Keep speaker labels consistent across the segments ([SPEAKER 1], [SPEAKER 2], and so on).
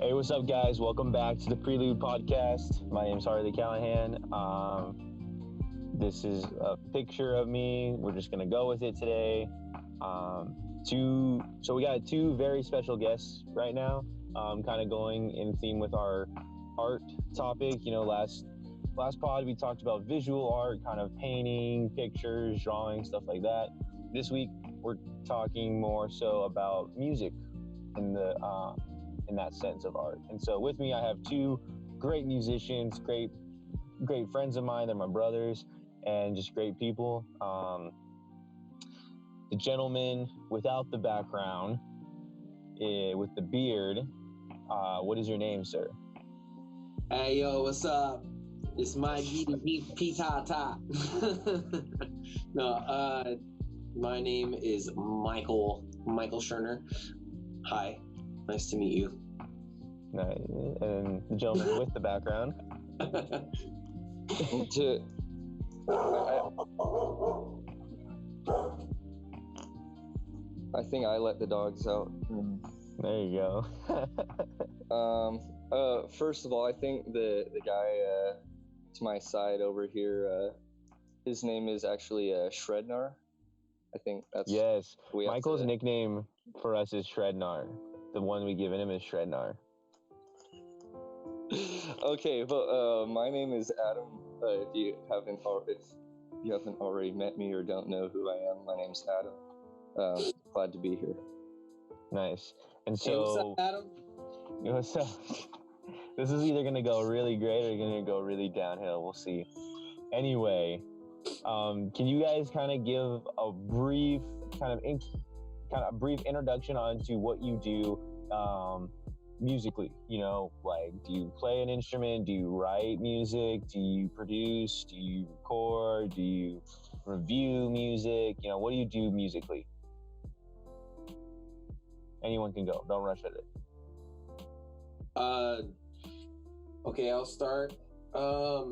[SPEAKER 1] Hey, what's up, guys? Welcome back to the Prelude Podcast. My name's Harley Callahan. This is a picture of me. We're just gonna go with it today. So we got two very special guests right now. Kind of going in theme with our art topic. You know, last pod we talked about visual art, kind of painting, pictures, drawing, stuff like that. This week we're talking more so about music in that sense of art. And so with me, I have two great musicians, great friends of mine. They're my brothers and just great people. The gentleman without the background, with the beard. What is your name, sir?
[SPEAKER 2] Hey, yo, what's up? It's my P-ta-ta. No, my name is Michael Scherner. Hi, nice to meet you.
[SPEAKER 1] And the gentleman with the background.
[SPEAKER 3] I think I let the dogs out.
[SPEAKER 1] There you
[SPEAKER 3] go. First of all, I think the guy to my side over here, his name is actually Shrednar. I think that's...
[SPEAKER 1] Yes, Michael's nickname for us is Shrednar. The one we given him is Shrednar.
[SPEAKER 3] Okay, but my name is Adam. If you haven't already met me or don't know who I am, my name's Adam. Glad to be here.
[SPEAKER 1] Nice. And so,
[SPEAKER 2] hey, what's up, Adam?
[SPEAKER 1] What's up? This is either gonna go really great or gonna go really downhill. We'll see. Anyway, can you guys kind of give a brief introduction onto what you do musically? You know, like, do you play an instrument? Do you write music? Do you produce? Do you record? Do you review music? You know, what do you do musically? Anyone can go. Don't rush at it.
[SPEAKER 2] Okay, I'll start. I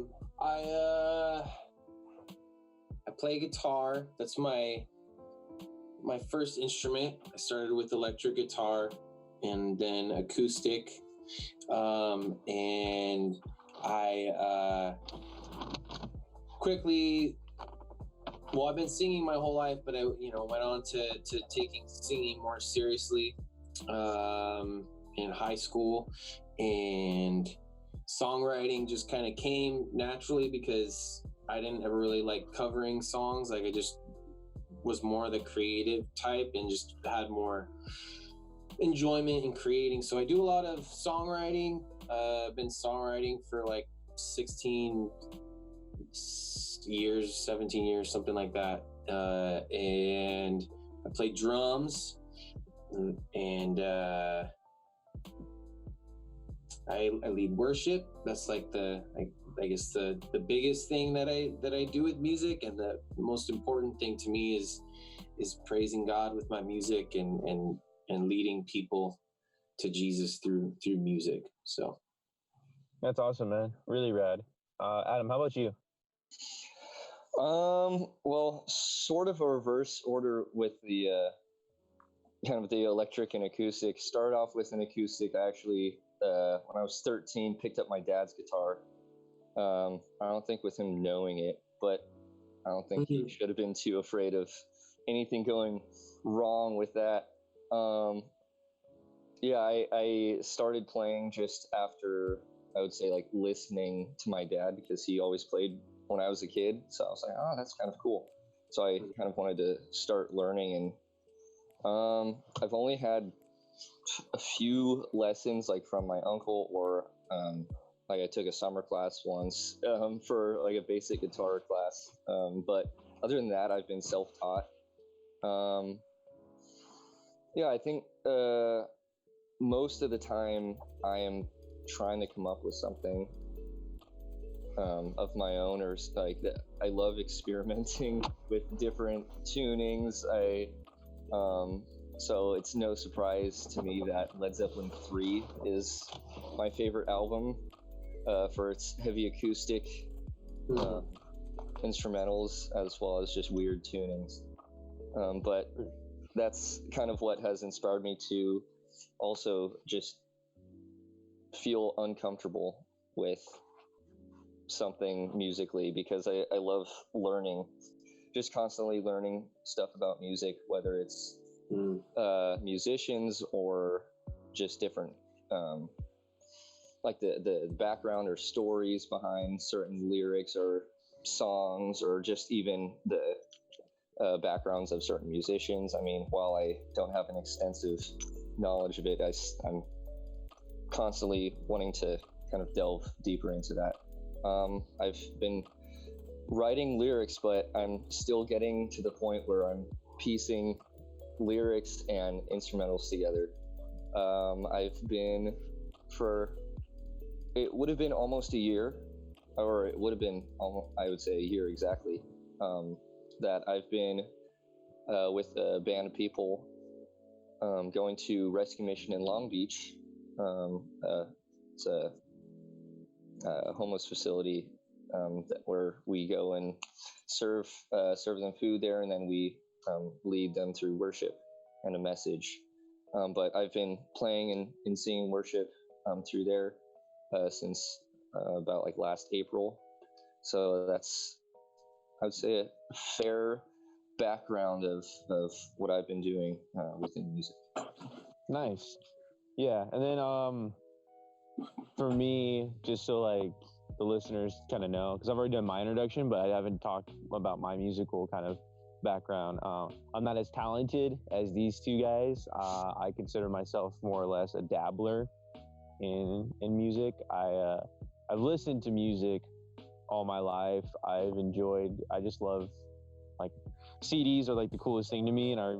[SPEAKER 2] play guitar. That's my first instrument. I started with electric guitar and then acoustic. And I quickly, well, I've been singing my whole life, but I, went on to taking singing more seriously in high school, and songwriting just kind of came naturally because I didn't ever really like covering songs. Like, I just was more the creative type and just had more enjoyment in creating. So I do a lot of songwriting. I've been songwriting for like 16 years, 17 years, something like that. And I play drums, and I lead worship. That's like I guess the biggest thing that I do with music, and the most important thing to me is praising God with my music and leading people to Jesus through music. So
[SPEAKER 1] that's awesome, man. Really rad. Adam, how about you?
[SPEAKER 3] Well, sort of a reverse order with the kind of the electric and acoustic. Started off with an acoustic. I actually, when I was 13, picked up my dad's guitar. I don't think with him knowing it, but I don't think he should have been too afraid of anything going wrong with that. Yeah, I started playing just after, I would say, like, listening to my dad, because he always played when I was a kid. So I was like, oh, that's kind of cool. So I kind of wanted to start learning, and I've only had a few lessons, like, from my uncle, or like, I took a summer class once for like a basic guitar class. But other than that, I've been self-taught. Yeah, I think most of the time I am trying to come up with something of my own, or like that. I love experimenting with different tunings. So it's no surprise to me that Led Zeppelin 3 is my favorite album for its heavy acoustic instrumentals, as well as just weird tunings. But that's kind of what has inspired me to also just feel uncomfortable with something musically, because I love learning, just constantly learning stuff about music, whether it's musicians or just different like the background or stories behind certain lyrics or songs, or just even the backgrounds of certain musicians. I mean, while I don't have an extensive knowledge of it, I'm constantly wanting to kind of delve deeper into that. I've been writing lyrics, but I'm still getting to the point where I'm piecing lyrics and instrumentals together. I've been it would have been almost a year, or it would have been almost, I would say a year exactly, that I've been with a band of people going to Rescue Mission in Long Beach. It's a homeless facility where we go and serve them food there, and then we lead them through worship and a message. But I've been playing and singing worship through there since about like last April. So that's, I would say, a fair background of what I've been doing within music.
[SPEAKER 1] Nice. Yeah. And then for me, just so like the listeners kind of know, because I've already done my introduction, but I haven't talked about my musical kind of background. I'm not as talented as these two guys. I consider myself more or less a dabbler in music. I've listened to music all my life. I just love, like, CDs are like the coolest thing to me, and I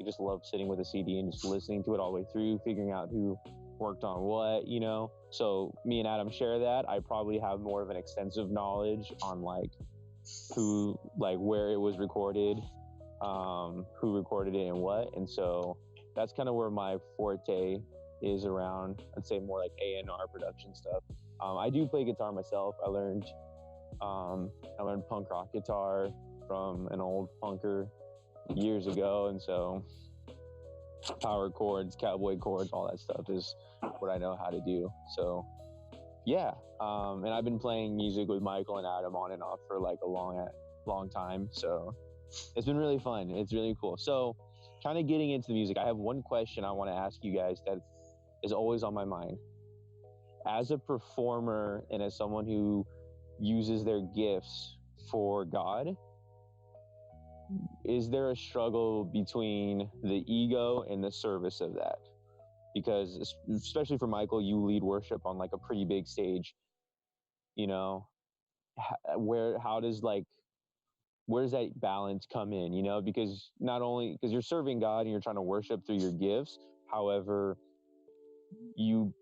[SPEAKER 1] just love sitting with a CD and just listening to it all the way through, figuring out who worked on what, you know. So me and Adam share that. I probably have more of an extensive knowledge on like who, like where it was recorded, who recorded it and what. And so that's kind of where my forte is around, I'd say more like A&R production stuff. I do play guitar myself. I learned punk rock guitar from an old punker years ago. And so power chords, cowboy chords, all that stuff is what I know how to do. So yeah. And I've been playing music with Michael and Adam on and off for like a long time. So it's been really fun. It's really cool. So kind of getting into the music, I have one question I want to ask you guys that is always on my mind. As a performer and as someone who uses their gifts for God, is there a struggle between the ego and the service of that? Because especially for Michael, you lead worship on like a pretty big stage, you know, where does that balance come in, you know? Because not only because you're serving God and you're trying to worship through your gifts, however, you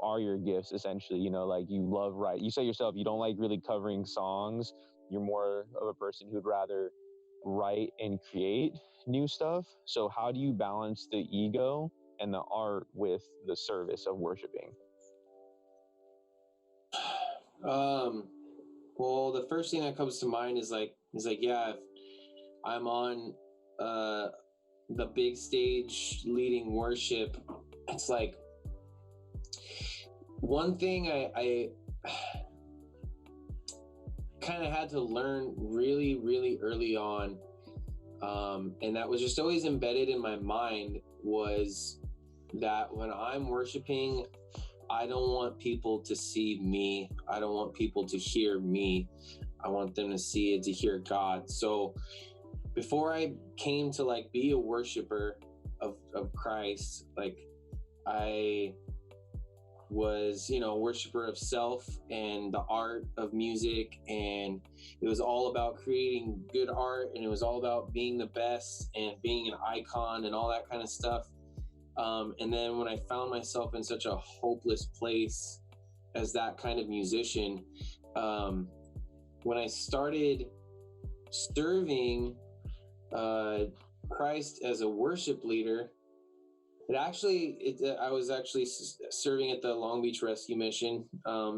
[SPEAKER 1] are your gifts essentially, you know, like you love write. You say yourself, you don't like really covering songs. You're more of a person who'd rather write and create new stuff. So how do you balance the ego and the art with the service of worshiping?
[SPEAKER 2] Well, the first thing that comes to mind is like, yeah, if I'm on the big stage leading worship, it's like one thing I kind of had to learn really, really early on, and that was just always embedded in my mind, was that when I'm worshiping, I don't want people to see me. I don't want people to hear me. I want them to see and to hear God. So before I came to like be a worshiper of Christ, like I was, you know, a worshiper of self and the art of music, and it was all about creating good art, and it was all about being the best and being an icon and all that kind of stuff. And then when I found myself in such a hopeless place as that kind of musician, when I started serving Christ as a worship leader, I was actually serving at the Long Beach Rescue Mission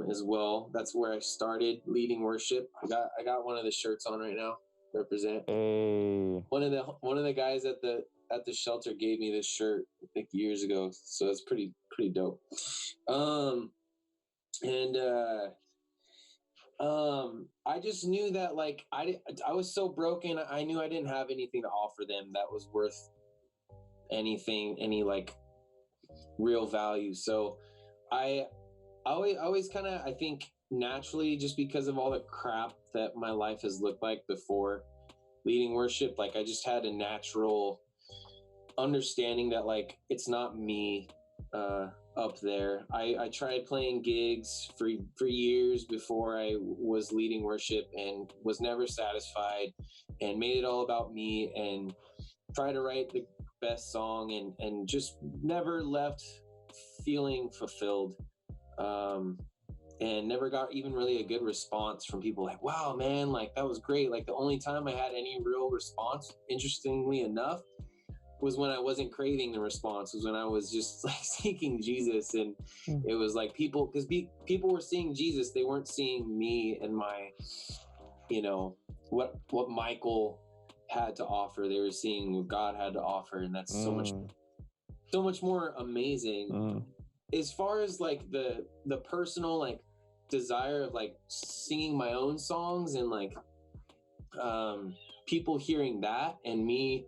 [SPEAKER 2] as well. That's where I started leading worship. I got one of the shirts on right now. Represent.
[SPEAKER 1] Hey.
[SPEAKER 2] One of the guys at the shelter gave me this shirt like years ago, so that's pretty dope. And I just knew that like I was so broken. I knew I didn't have anything to offer them that was worth anything, any like real value. So I always kind of, I think naturally, just because of all the crap that my life has looked like before leading worship, like I just had a natural understanding that like it's not me up there. I tried playing gigs for years before I was leading worship and was never satisfied, and made it all about me and tried to write the best song, and just never left feeling fulfilled. And never got even really a good response from people like, wow, man, like that was great. Like the only time I had any real response, interestingly enough, was when I wasn't craving the response, was when I was just like seeking Jesus. And it was like people, because people were seeing Jesus, they weren't seeing me and my, you know, what Michael had to offer. They were seeing what God had to offer. And that's so much more amazing. As far as like the personal like desire of like singing my own songs and like people hearing that and me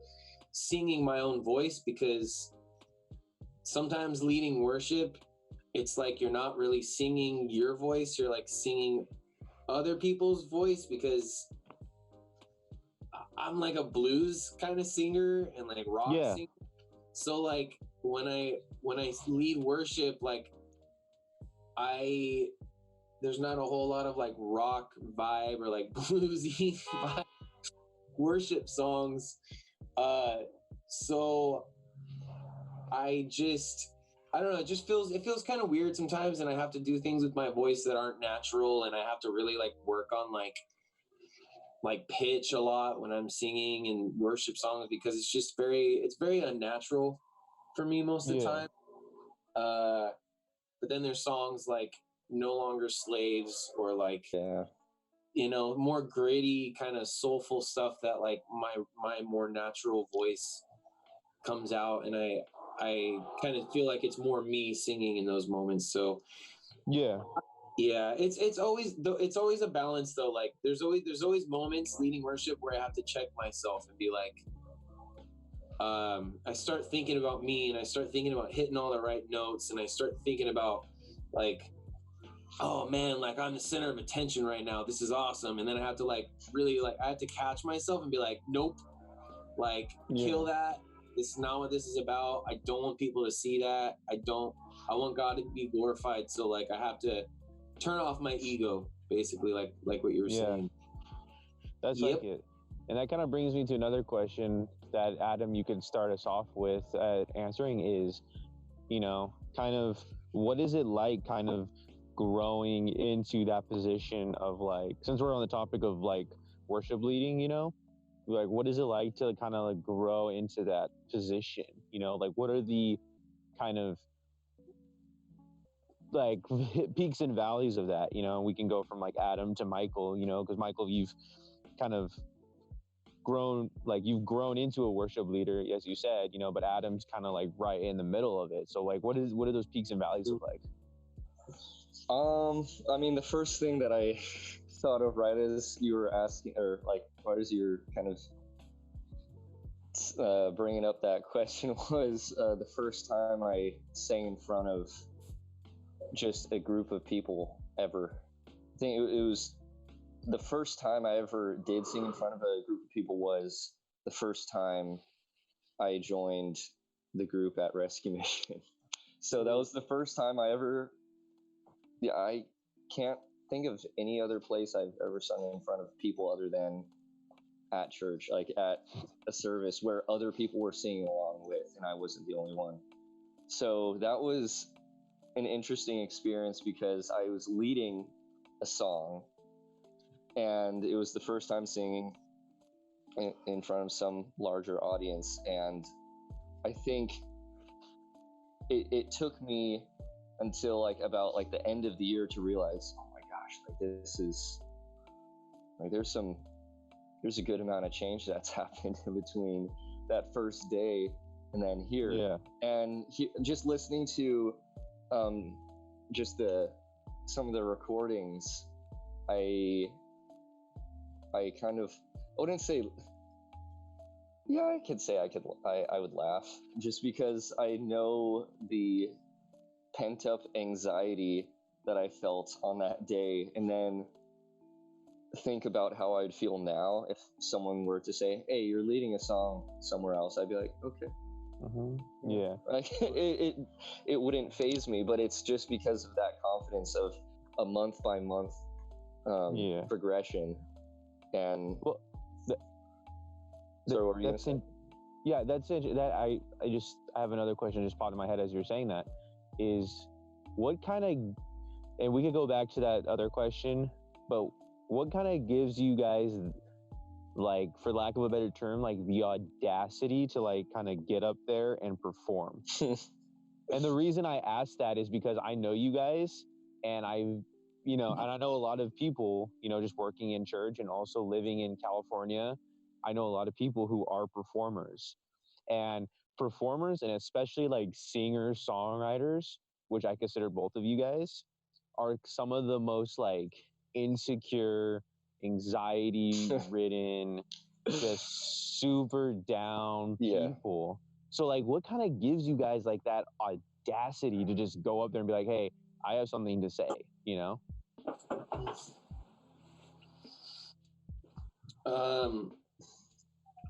[SPEAKER 2] singing my own voice, because sometimes leading worship, it's like you're not really singing your voice, you're like singing other people's voice, because I'm like a blues kind of singer and like rock singer. So like when I lead worship, like there's not a whole lot of like rock vibe or like bluesy vibe worship songs. So I don't know, it feels kind of weird sometimes, and I have to do things with my voice that aren't natural, and I have to really like work on like pitch a lot when I'm singing and worship songs, because it's very unnatural for me most of the time. But then there's songs like No Longer Slaves, or like, you know, more gritty kind of soulful stuff that like my more natural voice comes out, and I kind of feel like it's more me singing in those moments. So yeah, it's always a balance though. Like there's always moments leading worship where I have to check myself and be like, I start thinking about me, and I start thinking about hitting all the right notes, and I start thinking about like, oh man, like I'm the center of attention right now, this is awesome. And then I have to like really like, I have to catch myself and be like, nope, like kill that. This is not what this is about. I don't want people to see that. I want God to be glorified. So like I have to turn off my ego, basically, like what you were saying.
[SPEAKER 1] That's like it. And that kind of brings me to another question that, Adam, you could start us off with answering is, you know, kind of what is it like kind of growing into that position of like, since we're on the topic of like worship leading, you know, like what is it like to kind of like grow into that position, you know, like what are the kind of like peaks and valleys of that, you know? And we can go from like Adam to Michael, you know, because Michael, you've kind of grown into a worship leader, as you said, you know, but Adam's kind of like right in the middle of it. So like what are those peaks and valleys look like?
[SPEAKER 3] I mean, the first thing that I thought of right as you were asking, or like right as you were kind of bringing up that question, was the first time I sang in front of just a group of people ever. I think it was the first time I ever did sing in front of a group of people, was the first time I joined the group at Rescue Mission. So that was the first time I ever, I can't think of any other place I've ever sung in front of people other than at church, like at a service where other people were singing along with, and I wasn't the only one. So that was an interesting experience, because I was leading a song, and it was the first time singing in front of some larger audience. And I think it took me until like about like the end of the year to realize, oh my gosh, like this is like there's a good amount of change that's happened in between that first day and then here. And just listening to just the some of the recordings, I kind of, I wouldn't say, yeah, I could say I would laugh just because I know the pent up anxiety that I felt on that day, and then think about how I'd feel now if someone were to say, "Hey, you're leading a song somewhere else." I'd be like, "Okay."
[SPEAKER 1] Yeah.
[SPEAKER 3] Like, it wouldn't phase me, but it's just because of that confidence of a month by month progression. And
[SPEAKER 1] well,
[SPEAKER 3] so what were you gonna say?
[SPEAKER 1] Yeah, that's it. That I have another question just popped in my head as you're saying that. Is what kind of, and we could go back to that other question, but what kind of gives you guys, like, for lack of a better term, like the audacity to like kind of get up there and perform? And the reason I ask that is because I know you guys, and and I know a lot of people, just working in church and also living in California. I know a lot of people who are performers, and especially like singers, songwriters, which I consider both of you guys, are some of the most like insecure, anxiety ridden, just super down people. So like, what kind of gives you guys like that audacity to just go up there and be like, "Hey, I have something to say,"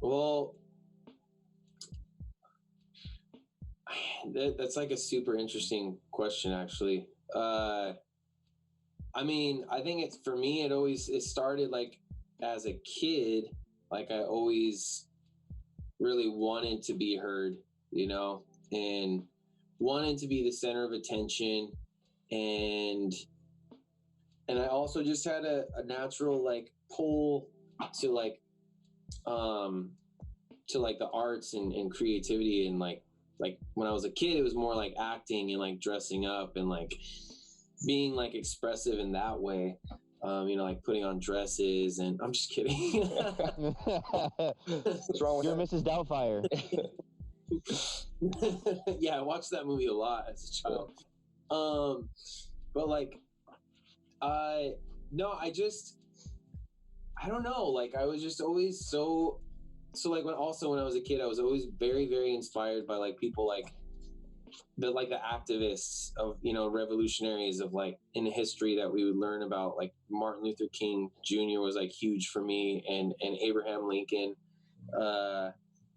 [SPEAKER 2] Well, that's like a super interesting question, actually. I mean, I think it's, for me, it started like as a kid. Like, I always really wanted to be heard, and wanted to be the center of attention. And I also just had a natural like pull to like the arts and creativity. And like when I was a kid, it was more like acting and like dressing up and like being like expressive in that way. Like putting on dresses, and I'm just kidding.
[SPEAKER 3] What's wrong with
[SPEAKER 1] You're
[SPEAKER 3] that?
[SPEAKER 1] Mrs. Doubtfire.
[SPEAKER 2] Yeah, I watched that movie a lot as a child. But like, I don't know. Like, I was just always so like when I was a kid, I was always very, very inspired by like people like the activists of, revolutionaries of like in history that we would learn about. Like Martin Luther King Jr. was like huge for me, and Abraham Lincoln.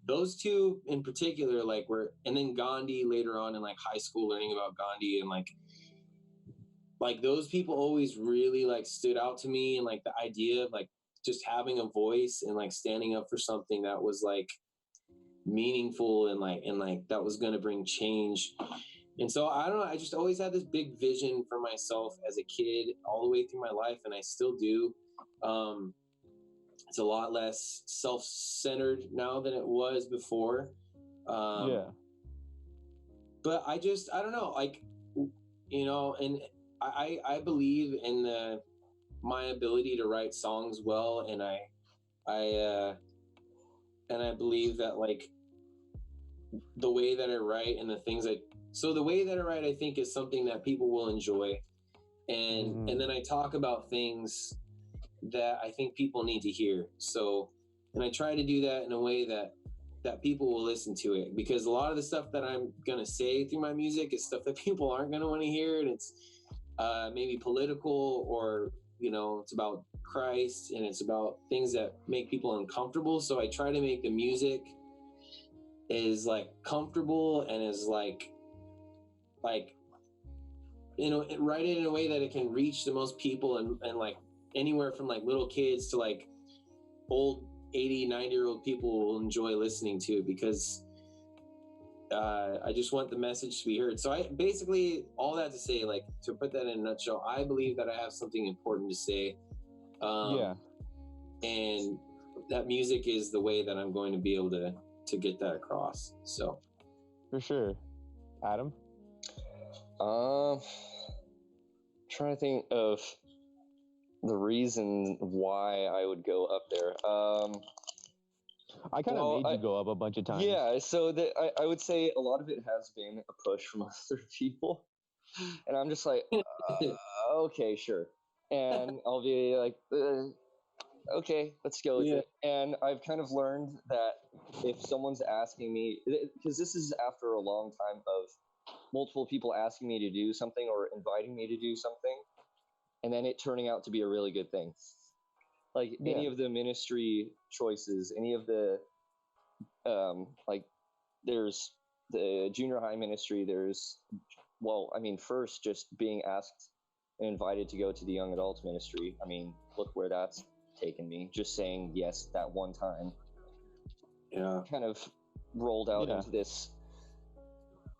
[SPEAKER 2] Those two in particular, like, and then Gandhi later on in like high school, learning about Gandhi, and like those people always really like stood out to me. And like the idea of like just having a voice and like standing up for something that was like meaningful and like that was going to bring change. And so I don't know, I just always had this big vision for myself as a kid all the way through my life, and I still do. It's a lot less self-centered now than it was before. But I don't know, like, and I believe in my ability to write songs well, and I believe that like the way that I write and the way that I write, I think, is something that people will enjoy, and then I talk about things that I think people need to hear. So, and I try to do that in a way that people will listen to it, because a lot of the stuff that I'm gonna say through my music is stuff that people aren't gonna want to hear, and it's maybe political, or it's about Christ, and it's about things that make people uncomfortable. So I try to make the music is like comfortable and is like write it in a way that it can reach the most people, and like anywhere from like little kids to like old 80, 90-year-old people will enjoy listening to, because I just want the message to be heard. So I basically, all that to say, like, to put that in a nutshell, I believe that I have something important to say. And that music is the way that I'm going to be able to get that across. So
[SPEAKER 1] for sure. Adam?
[SPEAKER 3] Trying to think of the reason why I would go up there.
[SPEAKER 1] I kind of made you go up a bunch of times.
[SPEAKER 3] Yeah, so I would say a lot of it has been a push from other people. And I'm just like, okay, sure. And I'll be like, okay, let's go with it. And I've kind of learned that if someone's asking me, because this is after a long time of multiple people asking me to do something or inviting me to do something, and then it turning out to be a really good thing. Like any of the ministry choices, any of the, like there's the junior high ministry, there's, well, I mean, first just being asked and invited to go to the young adults ministry. I mean, look where that's taken me. Just saying yes that one time.
[SPEAKER 2] Yeah.
[SPEAKER 3] Kind of rolled out into this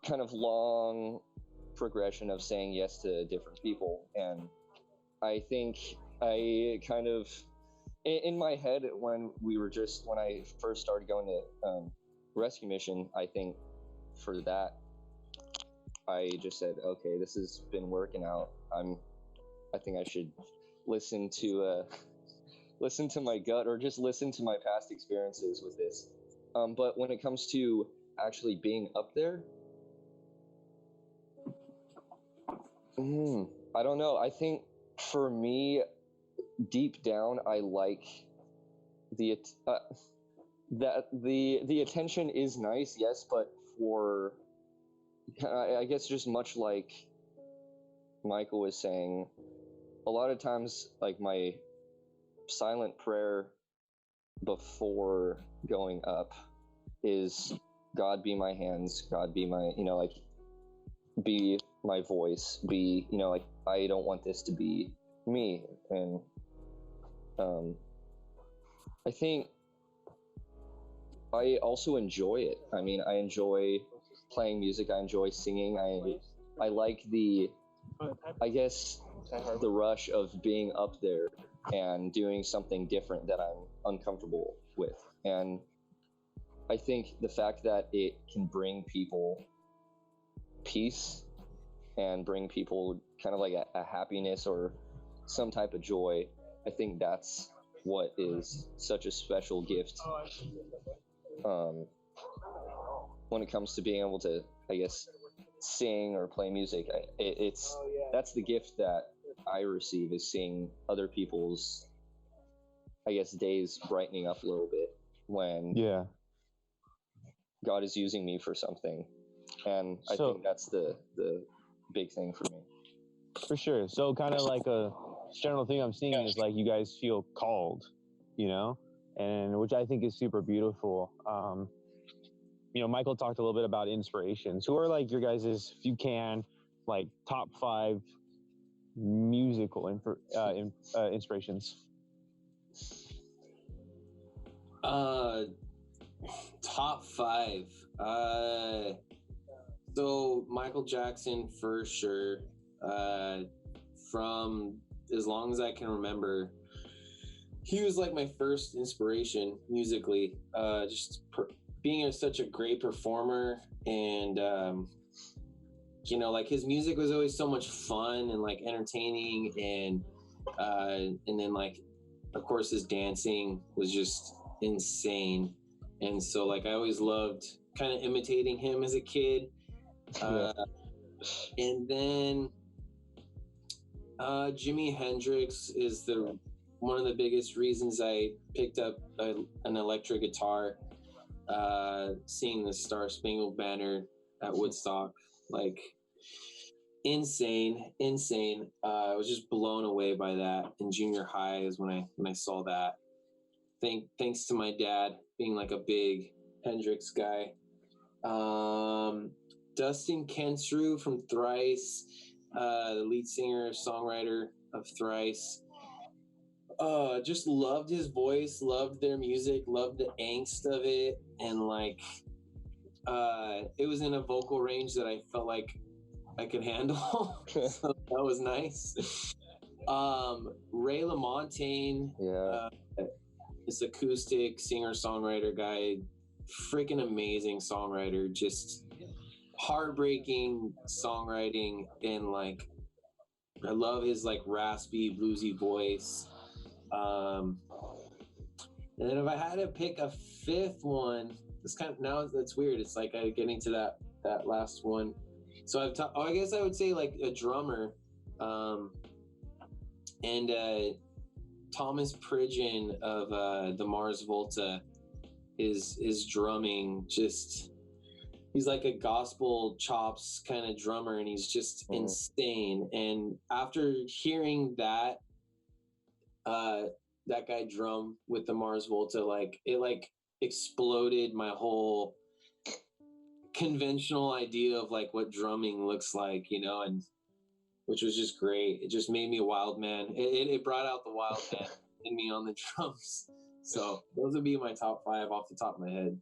[SPEAKER 3] kind of long progression of saying yes to different people. And I think I kind of, in my head, when I first started going to rescue mission, I think for that, I just said, okay, this has been working out. I think I should listen to my gut, or just listen to my past experiences with this. But when it comes to actually being up there, I don't know. I think for me, deep down, I like the attention is nice, yes, but for, I guess, just much like Michael was saying, a lot of times, like, my silent prayer before going up is, God be my hands, God be my, like, be my voice, be, like, I don't want this to be me. And I think I also enjoy it. I mean, I enjoy playing music, I enjoy singing, I like the, I guess, the rush of being up there and doing something different that I'm uncomfortable with. And I think the fact that it can bring people peace and bring people kind of like a happiness or some type of joy, I think that's what is such a special gift when it comes to being able to, I guess, sing or play music. That's the gift that I receive, is seeing other people's, I guess, days brightening up a little bit when God is using me for something. And I think that's the big thing for me.
[SPEAKER 1] For sure. So kind of like a general thing I'm seeing is like you guys feel called, and which I think is super beautiful. Michael talked a little bit about inspirations. Who are like your guys's, if you can, like top 5 musical inspirations?
[SPEAKER 2] Top 5. So Michael Jackson for sure. From as long as I can remember, he was like my first inspiration musically. Being such a great performer, and like his music was always so much fun and like entertaining, and then like, of course, his dancing was just insane. And so like I always loved kind of imitating him as a kid. And then Jimi Hendrix is one of the biggest reasons I picked up an electric guitar, seeing the Star Spangled Banner at Woodstock. Like, insane. I was just blown away by that in junior high is when I saw that. Thanks to my dad being like a big Hendrix guy. Dustin Kensrue from Thrice, the lead singer, songwriter of Thrice. Just loved his voice, loved their music, loved the angst of it, and like it was in a vocal range that I felt like I could handle. So that was nice. Ray LaMontagne, this acoustic singer-songwriter guy, freaking amazing songwriter, just heartbreaking songwriting, and like I love his like raspy bluesy voice. And then if I had to pick a 5th one, it's kind of, now that's weird, it's like getting to that last one. So I guess I would say like a drummer, and Thomas Pridgeon of the Mars Volta is drumming. Just he's like a gospel chops kind of drummer, and he's just insane. And after hearing that guy drum with the Mars Volta, like it like exploded my whole conventional idea of like what drumming looks like, you know, and which was just great. It just made me a wild man. It brought out the wild man in me on the drums. So those would be my top 5 off the top of my head.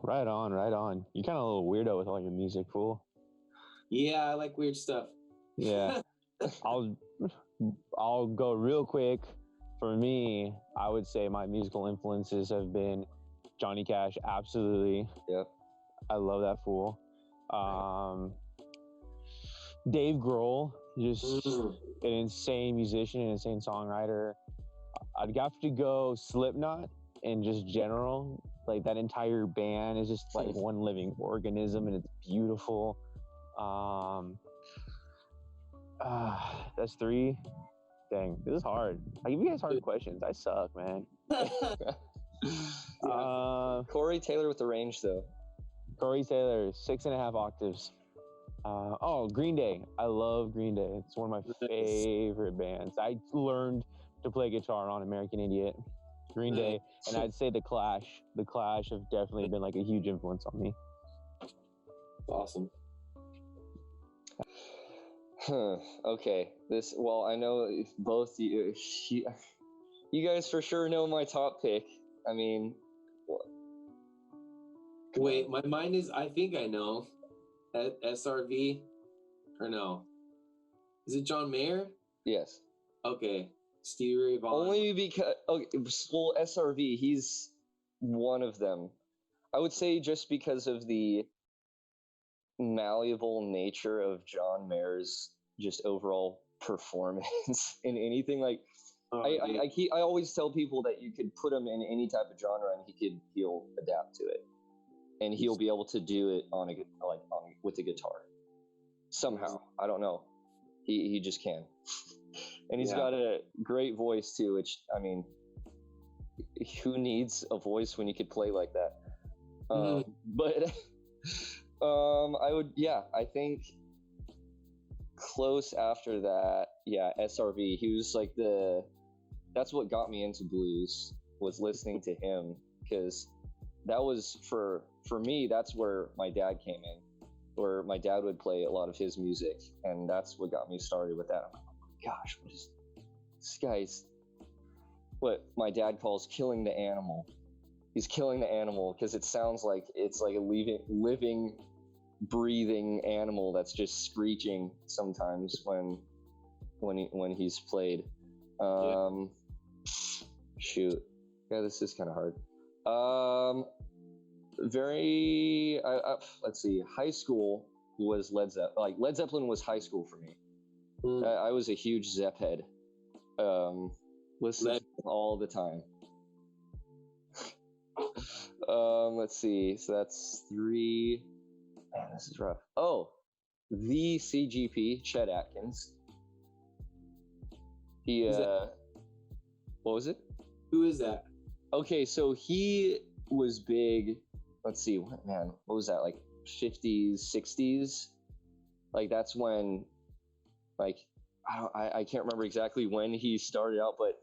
[SPEAKER 1] Right on, right on. You're kind of a little weirdo with all your music, fool.
[SPEAKER 2] Yeah, I like weird stuff.
[SPEAKER 1] Yeah. I'll go real quick. For me, I would say my musical influences have been Johnny Cash, absolutely.
[SPEAKER 3] Yep.
[SPEAKER 1] I love that fool. Dave Grohl, just an insane musician, an insane songwriter. I'd have to go Slipknot in just general. Like that entire band is just like one living organism, and it's beautiful. That's 3. Dang, this is hard. I give you guys hard questions. I suck, man.
[SPEAKER 3] Corey Taylor with the range, though.
[SPEAKER 1] Corey Taylor, 6.5 octaves. Green Day. I love Green Day. It's one of my favorite bands. I learned to play guitar on American Idiot. Green Day, and I'd say The Clash. The Clash have definitely been like a huge influence on me.
[SPEAKER 2] Awesome.
[SPEAKER 3] Okay. I know both you guys for sure know my top pick. I mean,
[SPEAKER 2] wait, my mind is, I think I know. SRV? Or no? Is it John Mayer?
[SPEAKER 3] Yes.
[SPEAKER 2] Okay. Stevie Ray Vaughan.
[SPEAKER 3] Only because, SRV, he's one of them. I would say just because of the malleable nature of John Mayer's just overall performance in anything. Like, I always tell people that you could put him in any type of genre and he'll adapt to it, and he'll be able to do it with a guitar somehow. I don't know. He just can. And he's got a great voice too, which, I mean, who needs a voice when you could play like that? But I think close after that, SRV. He was like that's what got me into blues, was listening to him, because that was for me, that's where my dad came in, where my dad would play a lot of his music, and that's what got me started with that. I'm like, oh my gosh, what is this guy's, what my dad calls killing the animal. He's killing the animal because it sounds like it's like a living, breathing animal that's just screeching sometimes when he's played. Shoot, this is kind of hard. Let's see. High school was Led Zeppelin. Like, Led Zeppelin was high school for me. I was a huge Zepp head. Listened all the time. Let's see. So that's 3. Man, this is rough. Oh, the CGP, Chet Atkins. What was it?
[SPEAKER 2] Who is that?
[SPEAKER 3] Okay, so he was big. Let's see, what was that, like 50s, 60s? Like, that's when, like, I can't remember exactly when he started out, but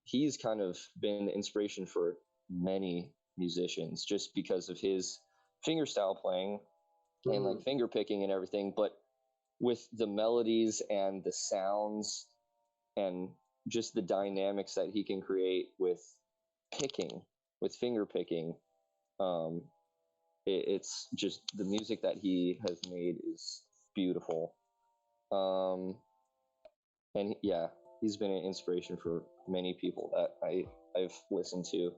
[SPEAKER 3] he's kind of been the inspiration for many musicians just because of his fingerstyle playing and like finger picking and everything, but with the melodies and the sounds and just the dynamics that he can create with finger picking. It's just, the music that he has made is beautiful. And he's been an inspiration for many people that I've listened to.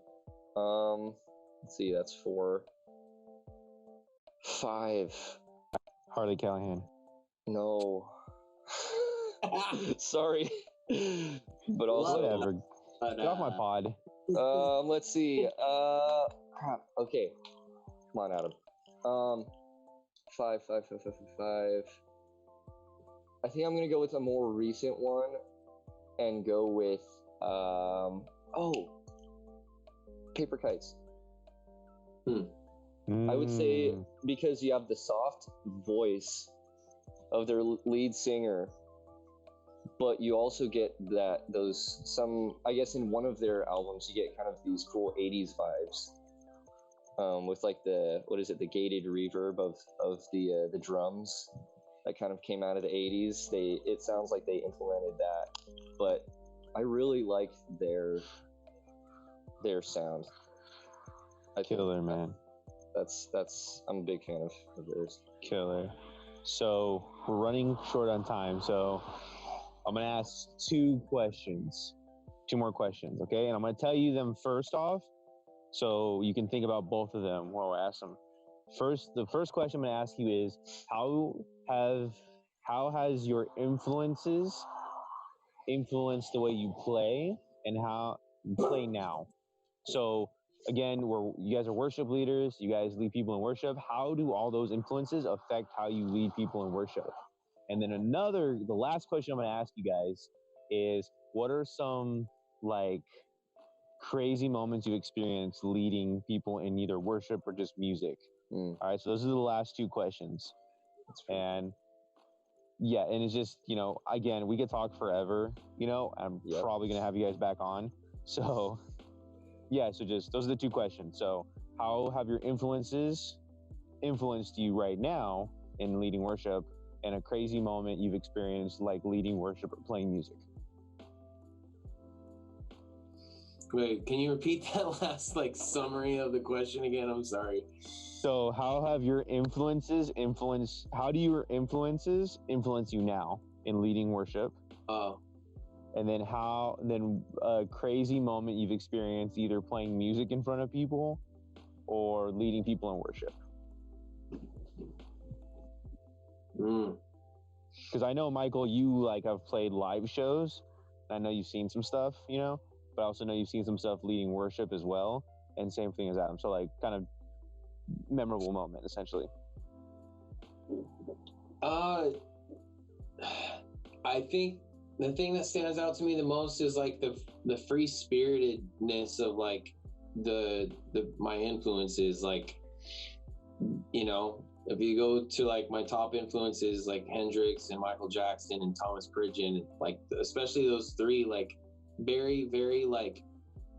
[SPEAKER 3] Let's see, that's 4. 5.
[SPEAKER 1] Harley Callahan.
[SPEAKER 3] No. Sorry. But also,
[SPEAKER 1] whatever. Get off my pod.
[SPEAKER 3] Let's see. Crap. Okay. Come on, Adam. Five, five, five, five, five, five. I think I'm gonna go with a more recent one, and go with Paper Kites. I would say because you have the soft voice of their lead singer, but you also get I guess in one of their albums you get kind of these cool 80s vibes, with like the gated reverb of the drums that kind of came out of the 80s. It sounds like they implemented that, but I really like their sound.
[SPEAKER 1] Killer, man.
[SPEAKER 3] That's I'm a big fan of theirs.
[SPEAKER 1] Killer. So we're running short on time, so I'm gonna ask two more questions, okay? And I'm gonna tell you them first off, so you can think about both of them while I ask them. The first question I'm gonna ask you is how has your influences influenced the way you play and how you play now? So again, you guys are worship leaders, you guys lead people in worship. How do all those influences affect how you lead people in worship? And then the last question I'm going to ask you guys is, what are some like crazy moments you've experienced leading people in either worship or just music? All right, so those are the last two questions. And yeah, and it's just, again, we could talk forever, I'm probably going to have you guys back on. So yeah, so just those are the two questions. So how have your influences influenced you right now in leading worship, and a crazy moment you've experienced like leading worship or playing music?
[SPEAKER 2] Wait, can you repeat that last summary of the question again? I'm sorry.
[SPEAKER 1] So how have your influences how do your influences influence you now in leading worship?
[SPEAKER 2] Oh.
[SPEAKER 1] And then a crazy moment you've experienced either playing music in front of people or leading people in worship. Because I know, Michael, you have played live shows. I know you've seen some stuff, but I also know you've seen some stuff leading worship as well. And same thing as Adam. So kind of memorable moment, essentially.
[SPEAKER 2] I think the thing that stands out to me the most is the free spiritedness of my influences. If you go to my top influences like Hendrix and Michael Jackson and Thomas Pridgen, especially those three, very, very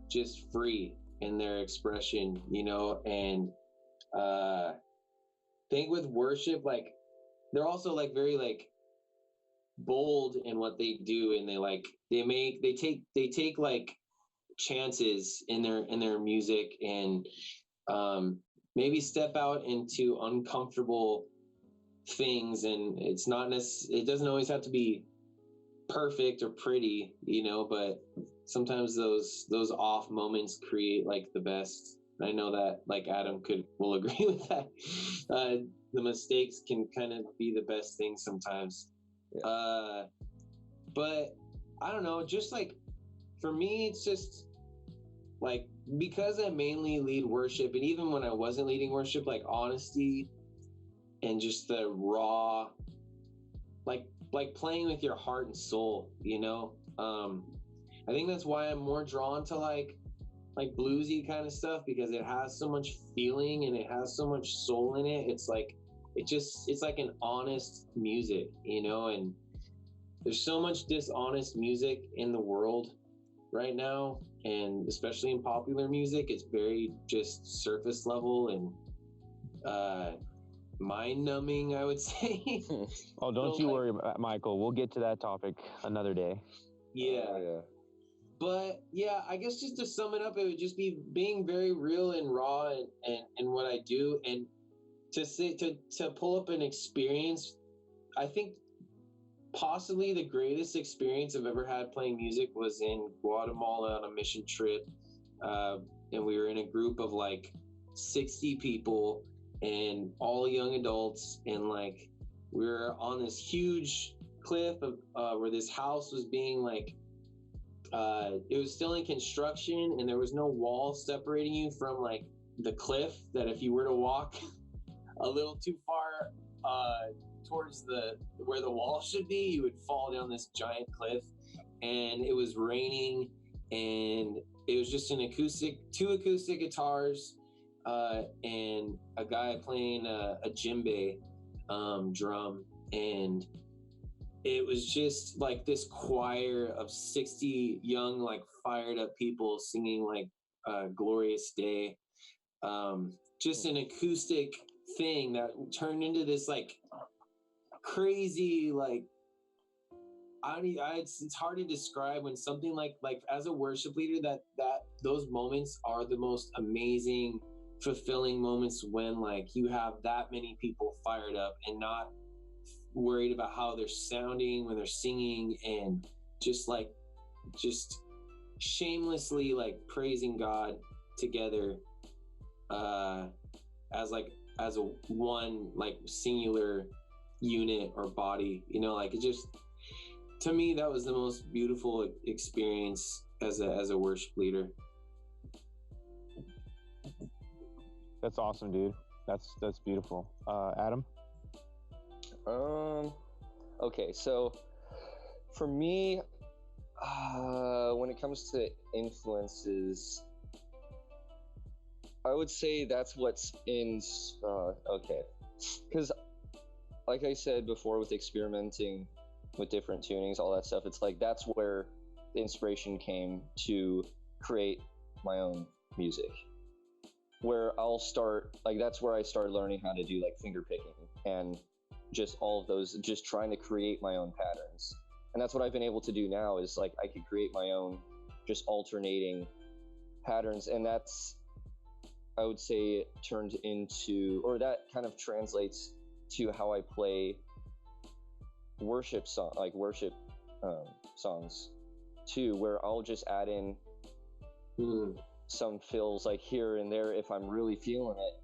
[SPEAKER 2] just free in their expression, and think with worship, they're also very bold in what they do, and they take chances in their music, and maybe step out into uncomfortable things, and it doesn't always have to be perfect or pretty, but sometimes those off moments create the best. I know that Adam will agree with that. The mistakes can kind of be the best thing sometimes. Yeah. But I don't know, just for me, it's just because I mainly lead worship, and even when I wasn't leading worship, honesty and just the raw, playing with your heart and soul, I think that's why I'm more drawn to bluesy kind of stuff, because it has so much feeling and it has so much soul in it. It's it's like an honest music, and there's so much dishonest music in the world right now, and especially in popular music. It's very just surface level and mind numbing, I would say.
[SPEAKER 1] Oh, don't you worry, Michael. We'll get to that topic another day.
[SPEAKER 2] Yeah. But yeah, I guess just to sum it up, it would just be being very real and raw and what I do, and to pull up an experience. I think possibly the greatest experience I've ever had playing music was in Guatemala on a mission trip, and we were in a group of 60 people and all young adults, and we were on this huge cliff of where this house was being it was still in construction, and there was no wall separating you from the cliff, that if you were to walk a little too far towards the where the wall should be, you would fall down this giant cliff. And it was raining, and it was just two acoustic guitars, and a guy playing a djembe drum, and it was just like this choir of 60 young, like fired up people singing like Glorious Day. Just an acoustic thing that turned into this like crazy, like, it's hard to describe when something like as a worship leader, that those moments are the most amazing, fulfilling moments, when like you have that many people fired up and not worried about how they're sounding when they're singing, and just shamelessly like praising God together, as a one like singular unit or body, like it just, to me, that was the most beautiful experience as a worship leader.
[SPEAKER 1] That's awesome, dude. That's beautiful. Adam?
[SPEAKER 3] Okay, so for me, when it comes to influences, I would say that's what's okay. Because like I said before, with experimenting with different tunings, all that stuff, it's like that's where the inspiration came to create my own music, where I'll start, like that's where I started learning how to do like finger picking and just all of those, just trying to create my own patterns. And that's what I've been able to do now, is like I could create my own just alternating patterns. And that's, I would say, turned into, or that kind of translates to how I play worship songs too, where I'll just add in some fills like here and there if I'm really feeling it,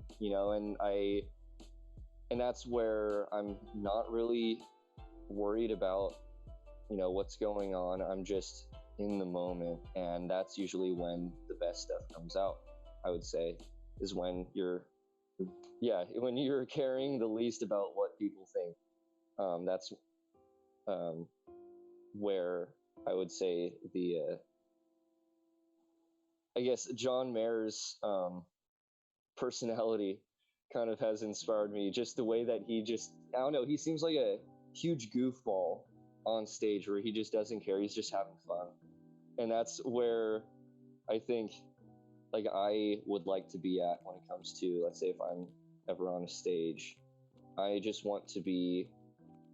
[SPEAKER 3] and that's where I'm not really worried about what's going on. I'm just in the moment, and that's usually when the best stuff comes out, I would say, is when you're caring the least about what people think. That's where I would say I guess John Mayer's personality kind of has inspired me. Just the way that I don't know, he seems like a huge goofball on stage, where he just doesn't care. He's just having fun. And that's where I think like I would like to be at when it comes to, let's say, if I'm ever on a stage. I just want to be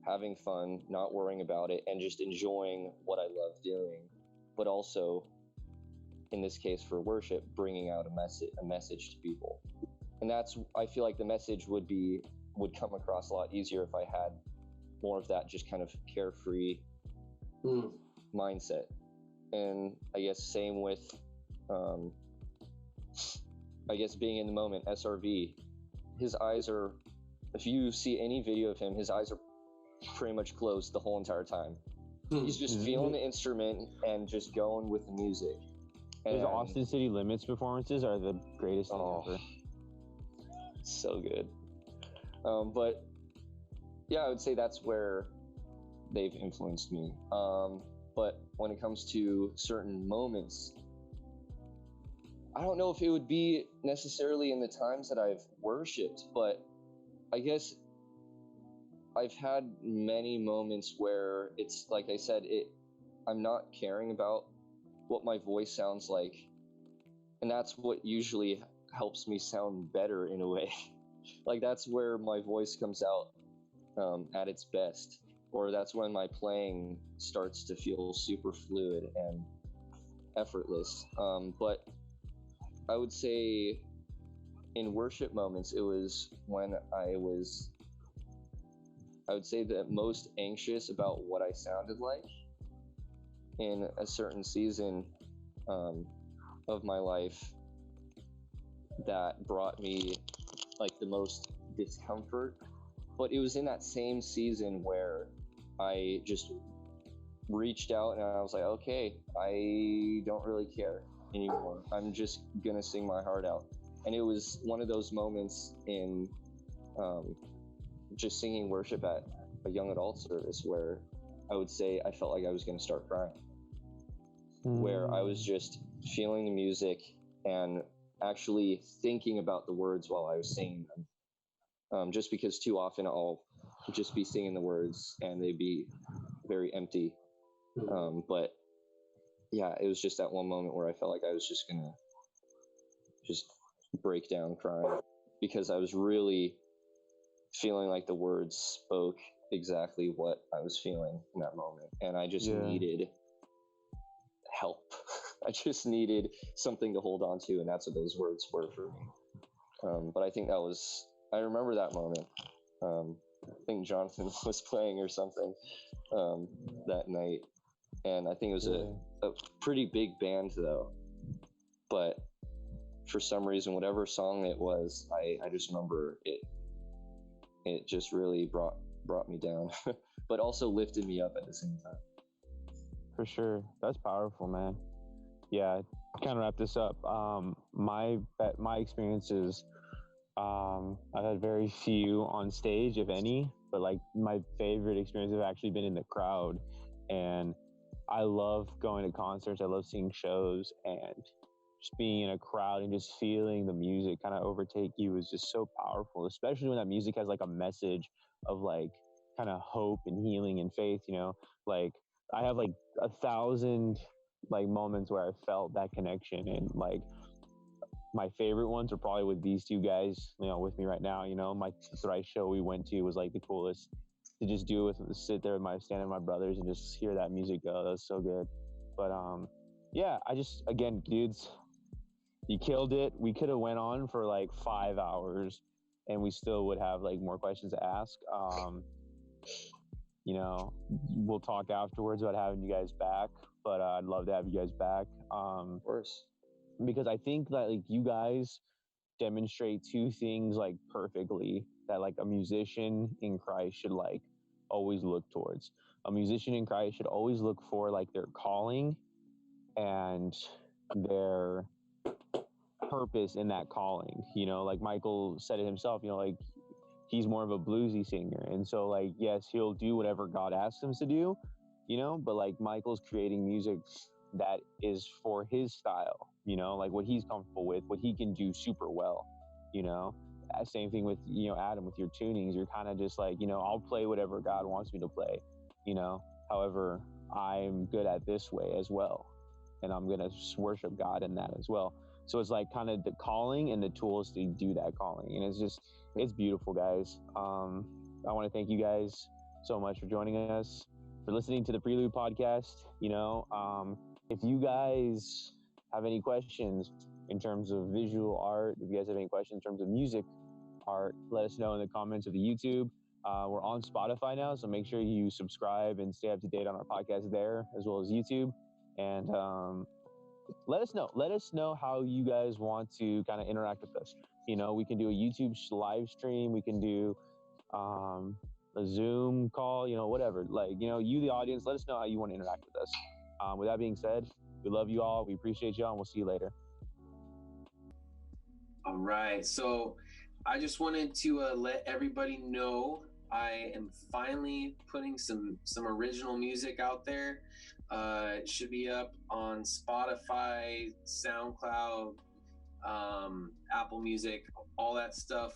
[SPEAKER 3] having fun, not worrying about it, and just enjoying what I love doing, but also, in this case for worship, bringing out a message to people. And that's, I feel like the message would come across a lot easier if I had more of that just kind of carefree mindset. And I guess same with being in the moment. SRV, his eyes are, if you see any video of him, his eyes are pretty much closed the whole entire time. He's just feeling the instrument and just going with the music. And
[SPEAKER 1] his Austin City Limits performances are the greatest thing ever.
[SPEAKER 3] So good. But yeah, I would say that's where they've influenced me. But when it comes to certain moments, I don't know if it would be necessarily in the times that I've worshipped, but I guess I've had many moments where it's like I said, I'm not caring about what my voice sounds like, and that's what usually helps me sound better in a way. Like that's where my voice comes out at its best, or that's when my playing starts to feel super fluid and effortless. But I would say in worship moments, it was when I would say the most anxious about what I sounded like in a certain season of my life, that brought me like the most discomfort. But it was in that same season where I just reached out and I was like, okay, I don't really care anymore. I'm just gonna sing my heart out. And it was one of those moments in just singing worship at a young adult service where I would say I felt like I was going to start crying, where I was just feeling the music and actually thinking about the words while I was singing them. Just because too often I'll just be singing the words and they'd be very empty. But yeah, it was just that one moment where I felt like I was just gonna just break down crying because I was really feeling like the words spoke exactly what I was feeling in that moment. And I just needed help. I just needed something to hold on to, and that's what those words were for me. But I think I remember that moment. I think Jonathan was playing or something that night, and I think it was a pretty big band though. But for some reason, whatever song it was, I just remember it just really brought me down, but also lifted me up at the same time.
[SPEAKER 1] For sure. That's powerful, man. Yeah, kind of wrap this up. My experiences, I've had very few on stage, if any, but like my favorite experience have actually been in the crowd. And I love going to concerts. I love seeing shows, and just being in a crowd and just feeling the music kind of overtake you is just so powerful, especially when that music has like a message of like kind of hope and healing and faith, you know. Like I have like 1,000 like moments where I felt that connection, and like my favorite ones are probably with these two guys, you know, with me right now. You know, my thrice show we went to was like the coolest to just do with sit there with stand with my brothers and just hear that music go. That was so good. But yeah, I just, again, dudes, you killed it. We could have went on for like 5 hours and we still would have like more questions to ask. You know, we'll talk afterwards about having you guys back, but I'd love to have you guys back.
[SPEAKER 3] Of course.
[SPEAKER 1] Because I think that like you guys demonstrate two things like perfectly that like a musician in Christ should like always look towards. A musician in Christ should always look for like their calling and their purpose in that calling. You know, like Michael said it himself, you know, like he's more of a bluesy singer. And so like, yes, he'll do whatever God asks him to do, you know, but like Michael's creating music that is for his style, you know, like what he's comfortable with, what he can do super well, you know. Same thing with, you know, Adam, with your tunings. You're kind of just like, you know, I'll play whatever God wants me to play, you know. However, I'm good at this way as well, and I'm gonna worship God in that as well. So it's like kind of the calling and the tools to do that calling, and it's beautiful, guys. I want to thank you guys so much for joining us, for listening to the Prelude podcast. You know, if you guys have any questions in terms of visual art, if you guys have any questions in terms of music art, let us know in the comments of the YouTube. We're on Spotify now, so make sure you subscribe and stay up to date on our podcast there, as well as YouTube. And let us know how you guys want to kind of interact with us. You know, we can do a YouTube live stream, we can do a Zoom call, you know, whatever. Like, you know, you, the audience, let us know how you want to interact with us. With that being said, we love you all, we appreciate y'all, and we'll see you later.
[SPEAKER 2] All right, so I just wanted to let everybody know I am finally putting some original music out there. It should be up on Spotify, SoundCloud, Apple Music, all that stuff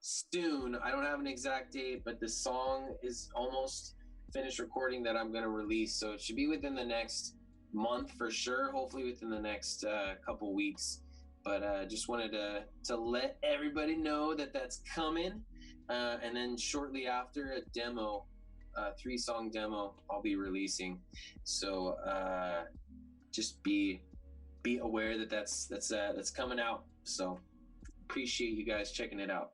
[SPEAKER 2] soon. I don't have an exact date, but the song is almost finished recording that I'm going to release. So it should be within the next month for sure, hopefully within the next couple weeks. But just wanted to let everybody know that that's coming. And then shortly after, a demo, a 3-song demo I'll be releasing. So just be aware that that's coming out. So appreciate you guys checking it out.